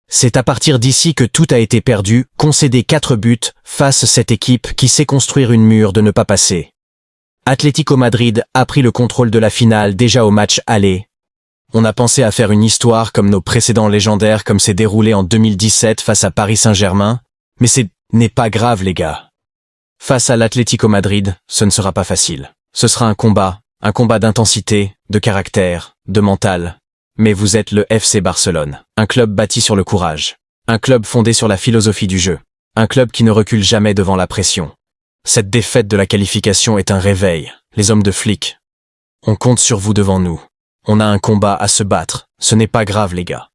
C'est à partir d'ici que tout a été perdu, concéder 4 buts face à cette équipe qui sait construire une mur de ne pas passer. Atlético Madrid a pris le contrôle de la finale déjà au match aller. On a pensé à faire une histoire comme nos précédents légendaires comme c'est déroulé en 2017 face à Paris Saint-Germain, mais c'est n'est pas grave les gars. Face à l'Atlético Madrid, ce ne sera pas facile. Ce sera un combat d'intensité, de caractère, de mental. Mais vous êtes le FC Barcelone, un club bâti sur le courage, un club fondé sur la philosophie du jeu, un club qui ne recule jamais devant la pression. Cette défaite de la qualification est un réveil, les hommes de flic. On compte sur vous devant nous. On a un combat à se battre, ce n'est pas grave les gars.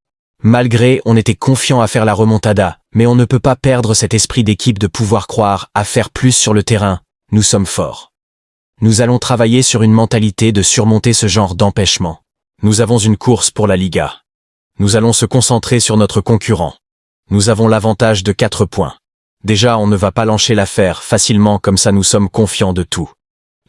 Malgré, on était confiant à faire la remontada, mais on ne peut pas perdre cet esprit d'équipe de pouvoir croire à faire plus sur le terrain. Nous sommes forts. Nous allons travailler sur une mentalité de surmonter ce genre d'empêchement. Nous avons une course pour la Liga. Nous allons se concentrer sur notre concurrent. Nous avons l'avantage de 4 points. Déjà, on ne va pas lâcher l'affaire facilement comme ça nous sommes confiants de tout.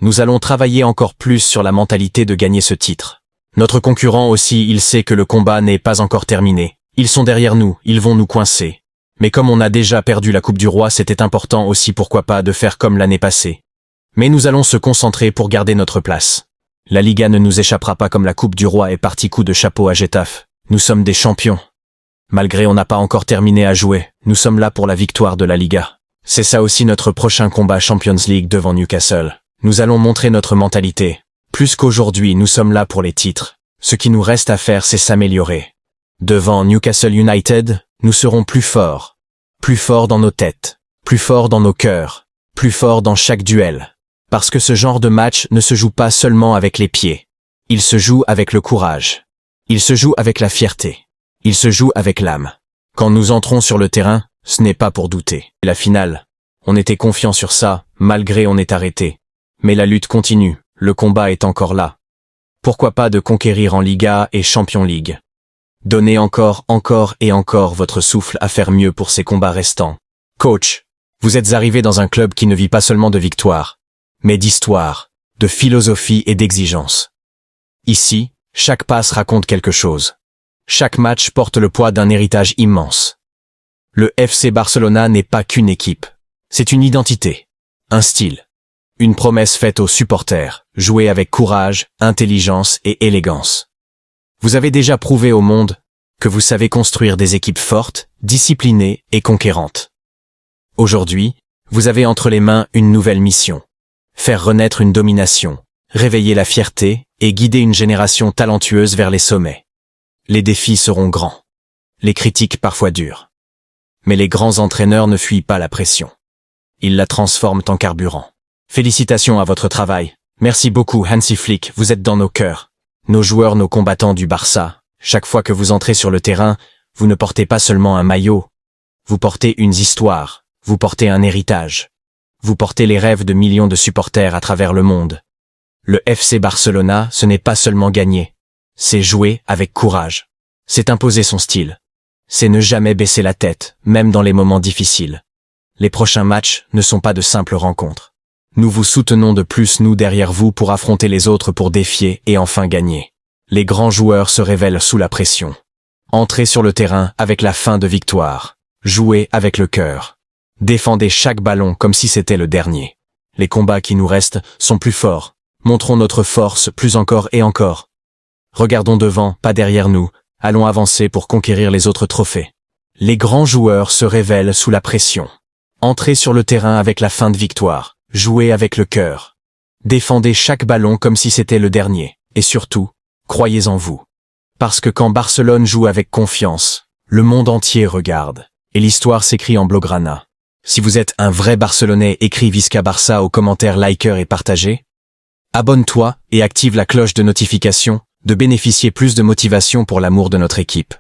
Nous allons travailler encore plus sur la mentalité de gagner ce titre. Notre concurrent aussi, il sait que le combat n'est pas encore terminé. Ils sont derrière nous, ils vont nous coincer. Mais comme on a déjà perdu la Coupe du Roi, c'était important aussi pourquoi pas de faire comme l'année passée. Mais nous allons se concentrer pour garder notre place. La Liga ne nous échappera pas comme la Coupe du Roi est partie coup de chapeau à Getafe. Nous sommes des champions. Malgré on n'a pas encore terminé à jouer, nous sommes là pour la victoire de la Liga. C'est ça aussi notre prochain combat Champions League devant Newcastle. Nous allons montrer notre mentalité. Plus qu'aujourd'hui, nous sommes là pour les titres. Ce qui nous reste à faire, c'est s'améliorer. Devant Newcastle United, nous serons plus forts. Plus forts dans nos têtes. Plus forts dans nos cœurs. Plus forts dans chaque duel. Parce que ce genre de match ne se joue pas seulement avec les pieds. Il se joue avec le courage. Il se joue avec la fierté. Il se joue avec l'âme. Quand nous entrons sur le terrain, ce n'est pas pour douter. La finale, on était confiant sur ça, malgré on est arrêté. Mais la lutte continue, le combat est encore là. Pourquoi pas de conquérir en Liga et Champions League? Donnez encore et encore votre souffle à faire mieux pour ces combats restants. Coach, vous êtes arrivé dans un club qui ne vit pas seulement de victoires, mais d'histoire, de philosophie et d'exigence. Ici, chaque passe raconte quelque chose. Chaque match porte le poids d'un héritage immense. Le FC Barcelona n'est pas qu'une équipe. C'est une identité, un style, une promesse faite aux supporters, jouée avec courage, intelligence et élégance. Vous avez déjà prouvé au monde que vous savez construire des équipes fortes, disciplinées et conquérantes. Aujourd'hui, vous avez entre les mains une nouvelle mission. Faire renaître une domination, réveiller la fierté et guider une génération talentueuse vers les sommets. Les défis seront grands. Les critiques parfois dures. Mais les grands entraîneurs ne fuient pas la pression. Ils la transforment en carburant. Félicitations à votre travail. Merci beaucoup Hansi Flick, vous êtes dans nos cœurs. Nos joueurs, nos combattants du Barça. Chaque fois que vous entrez sur le terrain, vous ne portez pas seulement un maillot. Vous portez une histoire. Vous portez un héritage. Vous portez les rêves de millions de supporters à travers le monde. Le FC Barcelona, ce n'est pas seulement gagner. C'est jouer avec courage. C'est imposer son style. C'est ne jamais baisser la tête, même dans les moments difficiles. Les prochains matchs ne sont pas de simples rencontres. Nous vous soutenons de plus nous derrière vous pour affronter les autres pour défier et enfin gagner. Les grands joueurs se révèlent sous la pression. Entrez sur le terrain avec la faim de victoire. Jouez avec le cœur. Défendez chaque ballon comme si c'était le dernier. Les combats qui nous restent sont plus forts. Montrons notre force plus encore et encore. Regardons devant, pas derrière nous. Allons avancer pour conquérir les autres trophées. Les grands joueurs se révèlent sous la pression. Entrez sur le terrain avec la faim de victoire. Jouez avec le cœur. Défendez chaque ballon comme si c'était le dernier. Et surtout, croyez en vous. Parce que quand Barcelone joue avec confiance, le monde entier regarde. Et l'histoire s'écrit en blaugrana. Si vous êtes un vrai Barcelonais, écris Visca Barça aux commentaires, likez et partagez. Abonne-toi et active la cloche de notification de bénéficier plus de motivation pour l'amour de notre équipe.